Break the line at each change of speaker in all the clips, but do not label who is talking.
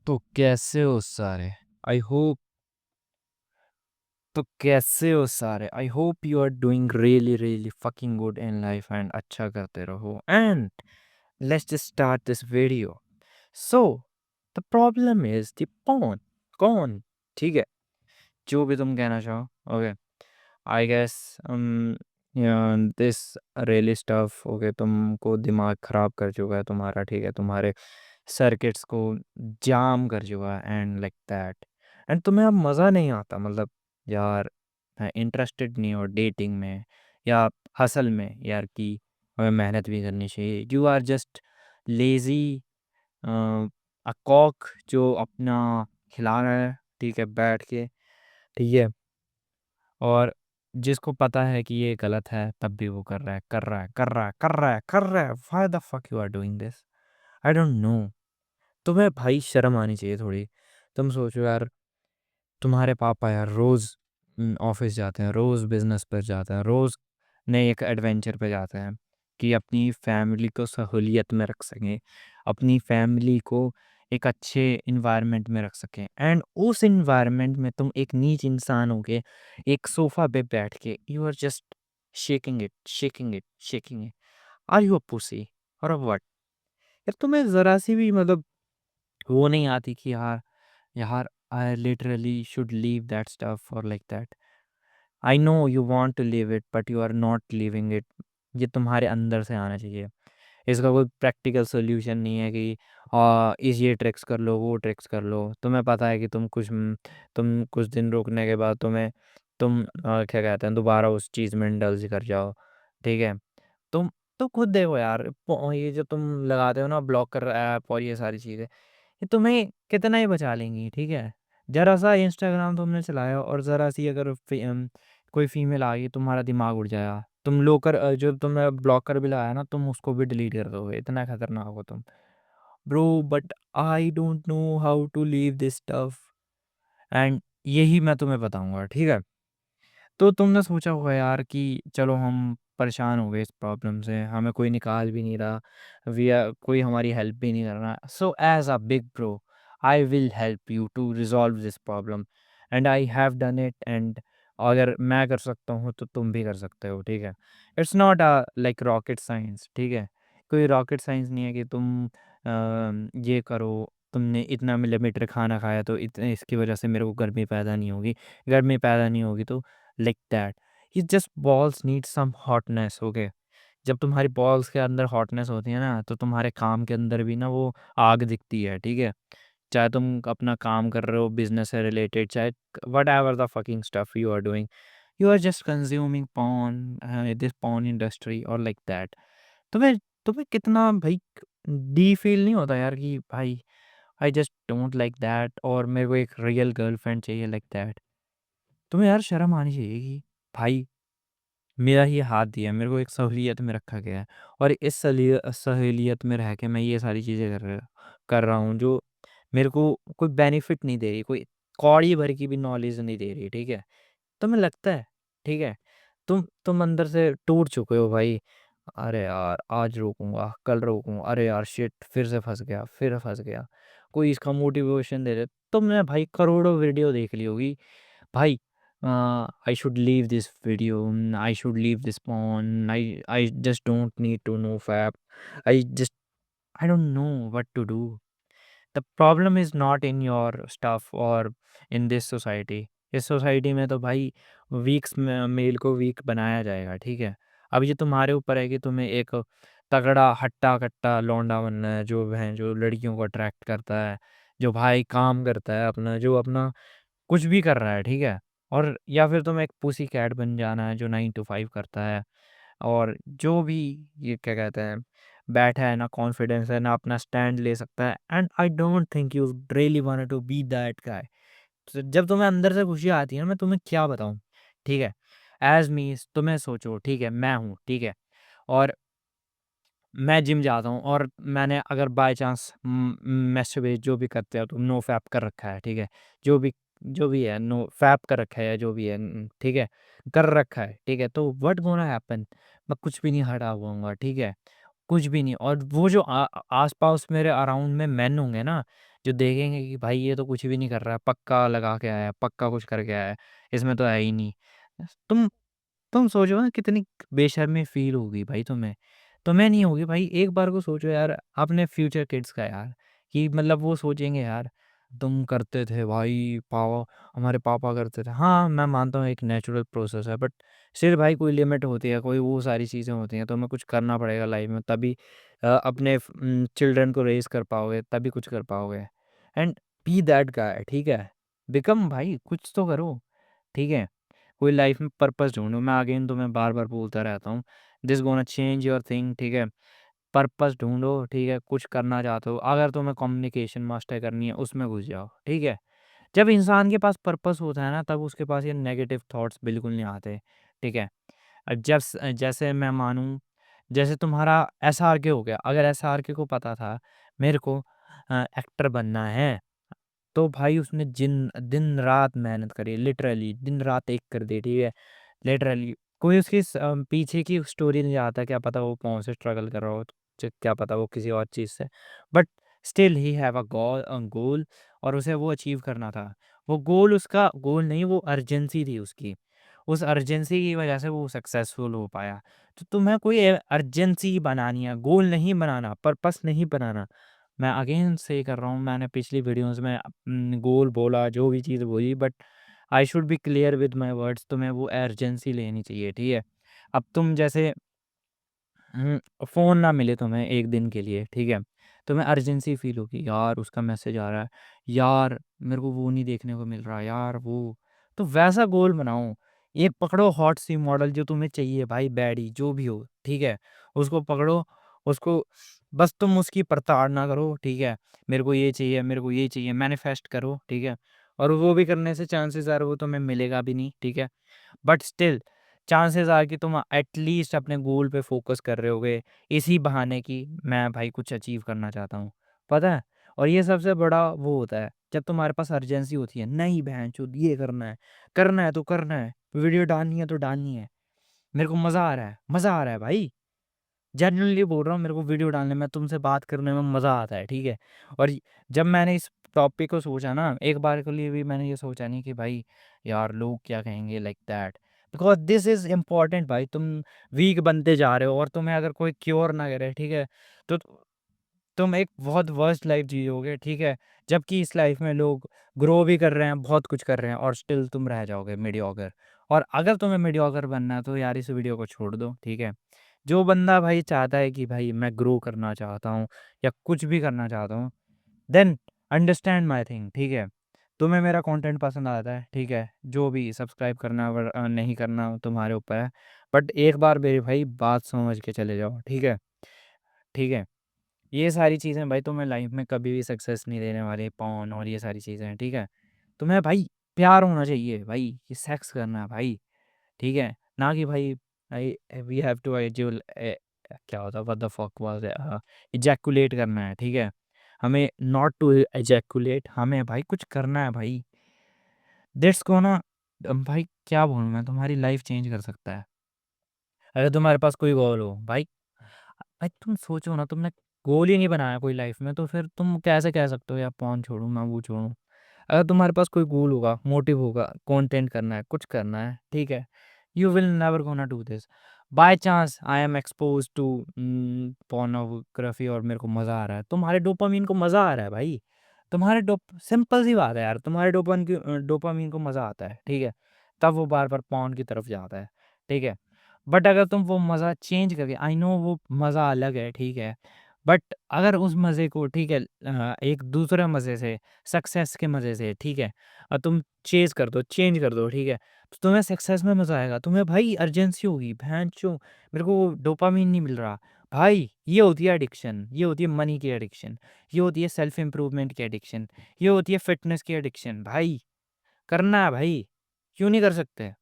तो कैसे हो सारे? I hope I hope you are doing really really fucking good in life and अच्छा करते रहो and let's just start this video. So the problem is the porn कौन. ठीक है, जो भी तुम कहना चाहो. Okay, I guess this really stuff. Okay, तुमको दिमाग खराब कर चुका है तुम्हारा. ठीक है, तुम्हारे सर्किट्स को जाम कर चुका है एंड लाइक दैट. एंड तुम्हें अब मज़ा नहीं आता. मतलब यार, इंटरेस्टेड नहीं हो डेटिंग में या हसल में यार कि हमें मेहनत भी करनी चाहिए. यू आर जस्ट लेज़ी अकॉक जो अपना खिला रहा है. ठीक है, बैठ के. ठीक है, और जिसको पता है कि ये गलत है तब भी वो कर रहा है कर रहा है कर रहा है कर रहा है कर रहा है. Why the fuck you are doing this? I don't know. तुम्हें भाई शर्म आनी चाहिए थोड़ी. तुम सोचो यार, तुम्हारे पापा यार रोज़ ऑफिस जाते हैं, रोज़ बिजनेस पर जाते हैं, रोज़ नए एक एडवेंचर पे जाते हैं कि अपनी फैमिली को सहूलियत में रख सकें, अपनी फैमिली को एक अच्छे इन्वायरमेंट में रख सकें. एंड उस इन्वायरमेंट में तुम एक नीच इंसान हो के एक सोफ़ा पे बैठ के you are just shaking it shaking it shaking it. Are you a pussy और अ व्हाट? यार तुम्हें ज़रा सी भी मतलब वो नहीं आती कि यार यार I literally should leave that stuff और like that. I know you want to leave it but you are not leaving it. ये तुम्हारे अंदर से आना चाहिए. इसका कोई प्रैक्टिकल सोल्यूशन नहीं है कि इस ये ट्रिक्स कर लो वो ट्रिक्स कर लो. तुम्हें पता है कि तुम कुछ दिन रुकने के बाद तुम क्या कहते हैं दोबारा उस चीज़ में इंडल्ज कर जाओ. ठीक है, तुम तो खुद देखो यार. ये जो तुम लगाते हो ना ब्लॉक कर ऐप और ये सारी चीज़ें, ये तुम्हें कितना ही बचा लेंगी. ठीक है, ज़रा सा इंस्टाग्राम तुमने चलाया और ज़रा सी अगर कोई फीमेल आ गई तुम्हारा दिमाग उड़ जाएगा. तुम जो तुमने ब्लॉकर भी लगाया ना तुम उसको भी डिलीट कर दोगे. इतना खतरनाक हो तुम bro. But I don't know how to leave this stuff and यही मैं तुम्हें बताऊंगा. ठीक है, तो तुमने सोचा होगा यार कि चलो हम परेशान हो गए इस प्रॉब्लम से, हमें कोई निकाल भी नहीं रहा, वी आर कोई हमारी हेल्प भी नहीं कर रहा. So as a big bro I will help you to resolve this problem and I have done it. And अगर मैं कर सकता हूँ तो तुम भी कर सकते हो. ठीक है, it's not a like rocket science. ठीक है, कोई रॉकेट साइंस नहीं है कि तुम ये करो. तुमने इतना मिलीमीटर खाना खाया तो इतने इसकी वजह से मेरे को गर्मी पैदा नहीं होगी. गर्मी पैदा नहीं होगी तो लाइक दैट. ये just balls need some hotness. Okay, जब तुम्हारी बॉल्स के अंदर हॉटनेस होती है ना तो तुम्हारे काम के अंदर भी ना वो आग दिखती है. ठीक है, चाहे तुम अपना काम कर रहे हो बिजनेस से रिलेटेड, चाहे whatever the fucking stuff you are doing, you are just consuming porn this porn industry और लाइक दैट. तुम्हें तुम्हें कितना भाई डी फील नहीं होता यार कि भाई I just don't like that और मेरे को एक रियल गर्लफ्रेंड चाहिए लाइक दैट. तुम्हें यार शर्म आनी चाहिए कि भाई मेरा ही हाथ दिया है, मेरे को एक सहूलियत में रखा गया है और इस सहूलियत में रह के मैं ये सारी चीज़ें कर रहा हूँ जो मेरे को कोई बेनिफिट नहीं दे रही, कोई कौड़ी भर की भी नॉलेज नहीं दे रही. ठीक है, तुम्हें लगता है. ठीक है, तुम अंदर से टूट चुके हो भाई. अरे यार आज रोकूंगा कल रोकूंगा, अरे यार शिट फिर से फंस गया फिर फंस गया. कोई इसका मोटिवेशन दे दे. तुमने भाई करोड़ों वीडियो देख ली होगी भाई. I should leave this video. I should leave this porn. I just don't need to know fap. I just I don't know what to do. The problem is not in your stuff or in this society. इस society में तो भाई weeks mail को week बनाया जाएगा. ठीक है, अब ये तुम्हारे ऊपर है कि तुम्हें एक तगड़ा हट्टा कट्टा लौंडा बनना है जो है जो लड़कियों को अट्रैक्ट करता है, जो भाई काम करता है अपना, जो अपना कुछ भी कर रहा है. ठीक है, और या फिर तुम्हें एक पुसी कैट बन जाना है जो 9 to 5 करता है और जो भी ये क्या कहते हैं बैठा है ना कॉन्फिडेंस है ना अपना स्टैंड ले सकता है. And I don't think you really want to be that guy. जब तुम्हें अंदर से खुशी आती है ना मैं तुम्हें क्या बताऊं. ठीक है, एज मी तुम्हें सोचो. ठीक है, मैं हूँ. ठीक है, और मैं जिम जाता हूँ और मैंने अगर बाय चांस मैस्टरबेट जो भी करते हो तुम नो फैप कर रखा है. ठीक है, जो भी है नो फैप कर रखा है या जो भी है ठीक है कर रखा है. ठीक है, तो व्हाट गोना हैपन, मैं कुछ भी नहीं हटा हुआ. ठीक है, कुछ भी नहीं. और वो जो आस पास मेरे अराउंड में मैन होंगे ना जो देखेंगे कि भाई ये तो कुछ भी नहीं कर रहा है, पक्का लगा के आया है, पक्का कुछ करके आया है, इसमें तो है ही नहीं। तुम तुम सोचो ना कितनी बेशर्मी फ़ील होगी भाई तुम्हें। तुम्हें नहीं होगी भाई, एक बार को सोचो यार अपने फ्यूचर किड्स का यार, कि मतलब वो सोचेंगे यार तुम करते थे भाई, पापा हमारे पापा करते थे। हाँ, मैं मानता हूँ एक नेचुरल प्रोसेस है, बट स्टिल भाई कोई लिमिट होती है, कोई वो सारी चीज़ें होती हैं, तुम्हें कुछ करना पड़ेगा लाइफ़ में, तभी अपने चिल्ड्रन को रेज़ कर पाओगे, तभी कुछ कर पाओगे। एंड बी दैट गाय, ठीक है? बिकम भाई कुछ तो करो, ठीक है? कोई लाइफ में पर्पस ढूँढो। मैं अगेन तुम्हें बार-बार बोलता रहता हूँ, this gonna change your thing, ठीक है? पर्पस ढूँढो, ठीक है? कुछ करना चाहते हो, अगर तुम्हें कम्युनिकेशन मास्टर करनी है, उसमें घुस जाओ, ठीक है? जब इंसान के पास पर्पस होता है ना, तब उसके पास ये नेगेटिव थॉट्स बिल्कुल नहीं आते, ठीक है? जैसे मैं मानूँ, जैसे तुम्हारा एसआरके हो गया, अगर एसआरके को पता था मेरे को एक्टर बनना है, तो भाई उसने दिन-रात मेहनत करी, लिटरली दिन-रात एक कर दी, ठीक है? लिटरली कोई उसकी पीछे की स्टोरी नहीं जानता, क्या पता वो कौन से स्ट्रगल कर रहा हो, क्या पता वो किसी और चीज़ से, but still he have goal, और उसे वो अचीव करना था। वो गोल उसका गोल नहीं, वो अर्जेंसी थी उसकी। उस अर्जेंसी की वजह से वो सक्सेसफुल हो पाया। तो तुम्हें कोई अर्जेंसी बनानी है, गोल नहीं बनाना, पर्पस नहीं बनाना। मैं अगेन से कर रहा हूँ, मैंने पिछली वीडियोज़ में गोल बोला, जो भी चीज़ बोली, but I should be clear with my words, तुम्हें वो अर्जेंसी लेनी चाहिए, ठीक है? अब तुम जैसे फ़ोन ना मिले तुम्हें 1 दिन के लिए, ठीक है? तुम्हें अर्जेंसी फ़ील होगी, यार उसका मैसेज आ रहा है, यार मेरे को वो नहीं देखने को मिल रहा, यार वो। तो वैसा गोल बनाओ, एक पकड़ो हॉट सी मॉडल जो तुम्हें चाहिए भाई, बैडी जो भी हो, ठीक है? उसको पकड़ो, उसको बस तुम उसकी प्रताड़ना करो, ठीक है? मेरे को ये चाहिए, मेरे को ये चाहिए, मैनिफेस्ट करो, ठीक है? और वो भी करने से चांसेस आर वो तुम्हें मिलेगा भी नहीं, ठीक है? बट स्टिल चांसेस आर कि तुम एटलीस्ट अपने गोल पे फोकस कर रहे होगे, इसी बहाने कि मैं भाई कुछ अचीव करना चाहता हूँ, पता है? और ये सबसे बड़ा वो होता है जब तुम्हारे पास अर्जेंसी होती है, नहीं बहनचोद ये करना है तो करना है, वीडियो डालनी है तो डालनी है, मेरे को मज़ा आ रहा है, मज़ा आ रहा है भाई, जेन्युइनली बोल रहा हूँ, मेरे को वीडियो डालने में, तुमसे बात करने में मज़ा आता है, ठीक है? और जब मैंने इस टॉपिक को सोचा ना, एक बार के लिए भी मैंने ये सोचा नहीं कि भाई यार लोग क्या कहेंगे, like that, because this is important भाई। तुम वीक बनते जा रहे हो, और तुम्हें अगर कोई क्योर ना करे, ठीक है? तो तुम एक बहुत वर्स्ट लाइफ़ जियोगे, ठीक है? जबकि इस लाइफ़ में लोग ग्रो भी कर रहे हैं, बहुत कुछ कर रहे हैं, और स्टिल तुम रह जाओगे मीडियोकर। और अगर तुम्हें मीडियोकर बनना है तो यार इस वीडियो को छोड़ दो, ठीक है? जो बंदा भाई चाहता है कि भाई मैं ग्रो करना चाहता हूँ या कुछ भी करना चाहता हूँ, देन अंडरस्टैंड माय थिंग, ठीक है? तुम्हें मेरा कंटेंट पसंद आता है, ठीक है? जो भी सब्सक्राइब करना नहीं करना तुम्हारे ऊपर है, बट एक बार मेरी भाई बात समझ के चले जाओ, ठीक है? ठीक है? ये सारी चीज़ें भाई तुम्हें लाइफ में कभी भी सक्सेस नहीं देने वाली, पॉन और ये सारी चीज़ें हैं, ठीक है? तुम्हें भाई प्यार होना चाहिए भाई, कि सेक्स करना है भाई, ठीक है? ना कि भाई आई वी हैव टू क्या होता है, what the fuck was ejaculate करना है, ठीक है? हमें नॉट टू इजैकुलेट, हमें भाई कुछ करना है भाई। दैट्स गोना भाई क्या बोलूँ मैं, तुम्हारी लाइफ चेंज कर सकता है। अगर तुम्हारे पास कोई गोल हो भाई, भाई तुम सोचो ना, तुमने गोल ही नहीं बनाया कोई लाइफ में, तो फिर तुम कैसे कह सकते हो यार पॉर्न छोड़ूँ, मैं वो छोड़ूँ। अगर तुम्हारे पास कोई गोल होगा, मोटिव होगा, कंटेंट करना है, कुछ करना है, ठीक है? You will never gonna do this. By chance I am exposed to pornography और मेरे को मज़ा आ रहा है, तुम्हारे डोपामाइन को मज़ा आ रहा है भाई। तुम्हारे डोप सिंपल सी बात है यार, तुम्हारे डोपामाइन को मज़ा आता है, ठीक है? तब वो बार-बार पॉर्न की तरफ जाता है, ठीक है? बट अगर तुम वो मज़ा चेंज करके, आई नो वो मज़ा अलग है, ठीक है? बट अगर उस मज़े को, ठीक है, एक दूसरे मज़े से, सक्सेस के मज़े से, ठीक है, तुम चेंज कर दो, ठीक है? तो तुम्हें सक्सेस में मज़ा आएगा, तुम्हें भाई अर्जेंसी होगी, भैंचो मेरे को डोपामाइन नहीं मिल रहा। भाई ये होती है एडिक्शन, ये होती है मनी की एडिक्शन, ये होती है सेल्फ इम्प्रूवमेंट की एडिक्शन, ये होती है फिटनेस की एडिक्शन। भाई करना है भाई, क्यों नहीं कर सकते?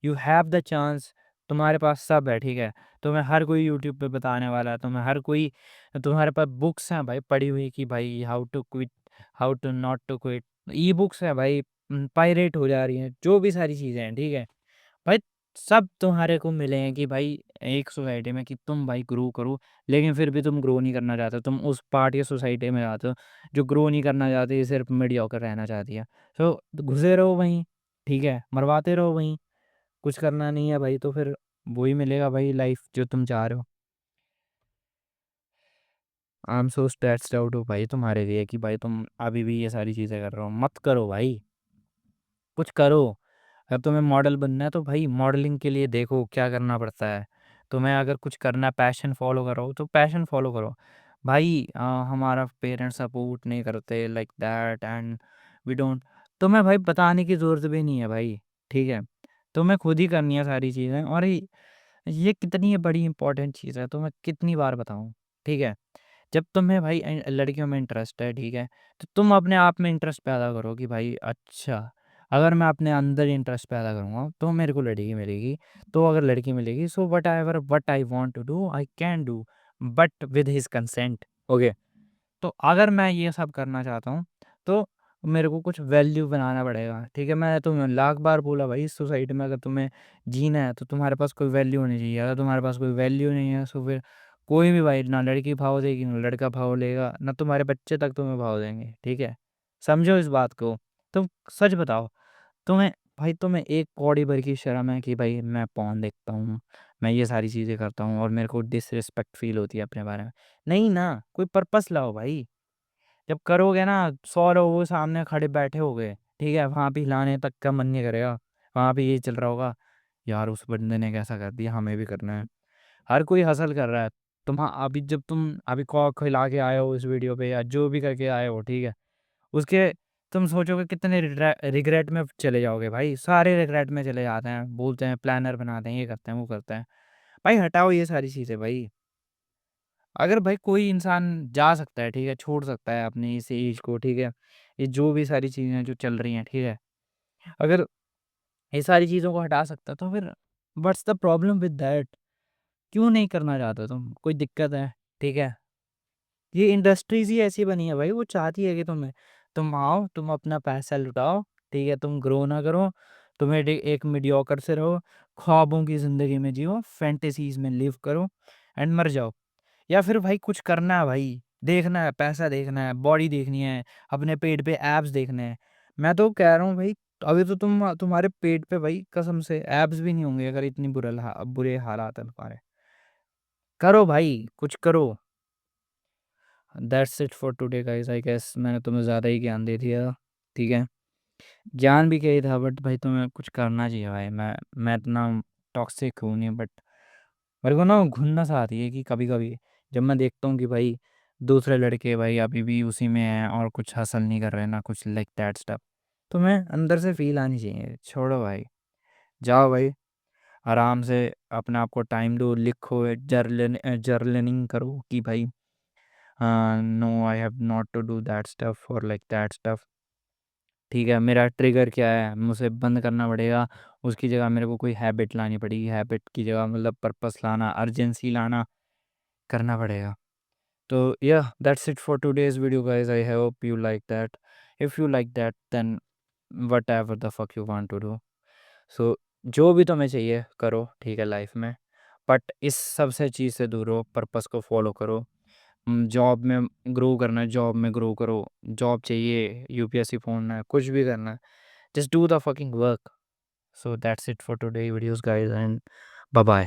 यू हैव द चांस, तुम्हारे पास सब है, ठीक है? तुम्हें हर कोई यूट्यूब पे बताने वाला है, तुम्हें हर कोई, तुम्हारे पास बुक्स हैं भाई पढ़ी हुई कि भाई how to quit, how to not to quit, e books है भाई, पायरेट हो जा रही हैं, जो भी सारी चीज़ें हैं, ठीक है? भाई सब तुम्हारे को मिलेंगे कि भाई एक सोसाइटी में कि तुम भाई ग्रो करो, लेकिन फिर भी तुम ग्रो नहीं करना चाहते, तुम उस पार्ट या सोसाइटी में जाते हो जो ग्रो नहीं करना चाहती, सिर्फ मीडियोकर रहना चाहती है। तो घुसे रहो वहीं, ठीक है, मरवाते रहो वहीं, कुछ करना नहीं है भाई, तो फिर वही मिलेगा भाई लाइफ जो तुम चाह रहे हो। I am so stressed out हो भाई तुम्हारे लिए कि भाई तुम अभी भी ये सारी चीज़ें कर रहे हो, मत करो भाई, कुछ करो। अगर तुम्हें मॉडल बनना है तो भाई मॉडलिंग के लिए देखो क्या करना पड़ता है। तुम्हें अगर कुछ करना है, पैशन फॉलो करो तो पैशन फॉलो करो भाई। हमारा पेरेंट्स सपोर्ट नहीं करते like that and we don't, तुम्हें भाई बताने की ज़रूरत भी नहीं है भाई, ठीक है, तुम्हें खुद ही करनी है सारी चीज़ें। और ये कितनी बड़ी इंपॉर्टेंट चीज़ है, तो मैं कितनी बार बताऊँ, ठीक है। जब तुम्हें भाई लड़कियों में इंटरेस्ट है, ठीक है, तो तुम अपने आप में इंटरेस्ट पैदा करो कि भाई अच्छा, अगर मैं अपने अंदर इंटरेस्ट पैदा करूँगा तो मेरे को लड़की मिलेगी। तो अगर लड़की मिलेगी so whatever what I want to do I can do, but with his consent. Okay, तो अगर मैं ये सब करना चाहता हूँ तो मेरे को कुछ वैल्यू बनाना पड़ेगा, ठीक है। मैं तुम्हें लाख बार बोला भाई, इस सोसाइटी में अगर तुम्हें जीना है तो तुम्हारे पास कोई वैल्यू होनी चाहिए। अगर तुम्हारे पास कोई वैल्यू नहीं है तो फिर कोई भी भाई ना लड़की भाव देगी ना लड़का भाव लेगा, ना तुम्हारे बच्चे तक तुम्हें भाव देंगे, ठीक है। समझो इस बात को। तुम सच बताओ, तुम्हें भाई तुम्हें एक कौड़ी भर की शर्म है कि भाई मैं पॉर्न देखता हूँ, मैं ये सारी चीज़ें करता हूँ और मेरे को डिसरिस्पेक्ट फील होती है अपने बारे में? नहीं ना, कोई पर्पस लाओ भाई। जब करोगे ना 100 लोग वो सामने खड़े बैठे होंगे, ठीक है, वहाँ पे हिलाने तक का मन नहीं करेगा। वहाँ पे ये चल रहा होगा, यार उस बंदे ने कैसा कर दिया, हमें भी करना है। हर कोई हसल कर रहा है। अभी जब तुम अभी कॉक खिला के आए हो इस वीडियो पे या जो भी करके आए हो, ठीक है, उसके तुम सोचोगे कितने रिग्रेट में चले जाओगे भाई। सारे रिग्रेट में चले जाते हैं, बोलते हैं प्लानर बनाते हैं, ये करते हैं वो करते हैं। भाई हटाओ ये सारी चीज़ें भाई। अगर भाई कोई इंसान जा सकता है, ठीक है, छोड़ सकता है अपनी इस एज को, ठीक है, ये जो भी सारी चीज़ें जो चल रही हैं, ठीक है, अगर ये सारी चीज़ों को हटा सकता है तो फिर what's the problem with that? क्यों नहीं करना चाहते तुम? कोई दिक्कत है? ठीक है, ये इंडस्ट्रीज ही ऐसी बनी है भाई, वो चाहती है कि तुम आओ, तुम अपना पैसा लुटाओ, ठीक है, तुम ग्रो ना करो, तुम्हें एक मीडियोकर से रहो, ख्वाबों की ज़िंदगी में जियो, फैंटेसीज में लिव करो एंड मर जाओ। या फिर भाई कुछ करना है भाई, देखना है, पैसा देखना है, बॉडी देखनी है, अपने पेट पे एब्स देखने हैं। मैं तो कह रहा हूँ भाई, अभी तो तुम्हारे पेट पे भाई कसम से एब्स भी नहीं होंगे अगर इतनी बुरे हालात है तुम्हारे। करो भाई, कुछ करो। That's it for today guys, I guess मैंने तुम्हें ज़्यादा ही ज्ञान दे दिया, ठीक है। ज्ञान भी क्या ही था, बट भाई तुम्हें कुछ करना चाहिए भाई। मैं इतना टॉक्सिक हूँ नहीं, बट मेरे को ना घुटन सा आती है कि कभी-कभी जब मैं देखता हूँ कि भाई दूसरे लड़के भाई अभी भी उसी में हैं और कुछ हासिल नहीं कर रहे ना कुछ लाइक दैट स्टफ, तो मैं अंदर से फ़ील आनी चाहिए। छोड़ो भाई, जाओ भाई, आराम से अपने आप को टाइम दो, लिखो, जर्नलिंग करो कि भाई no I have not to do that stuff और लाइक दैट स्टफ, ठीक है। मेरा ट्रिगर क्या है, मुझे बंद करना पड़ेगा, उसकी जगह मेरे को कोई हैबिट लानी पड़ेगी, हैबिट की जगह मतलब पर्पस लाना, अर्जेंसी लाना करना पड़ेगा। So yeah, that's it for today's video, guys. I hope you like that. If you like that, then whatever the fuck you want to do. So जो भी तुम्हें चाहिए करो, ठीक है, लाइफ में, बट इस सबसे चीज़ से दूर हो, पर्पस को फॉलो करो। जॉब में ग्रो करना है, जॉब में ग्रो करो। जॉब चाहिए, यूपीएससी फोड़ना है, कुछ भी करना है, just do the fucking work. So that's it for today videos guys and bye bye.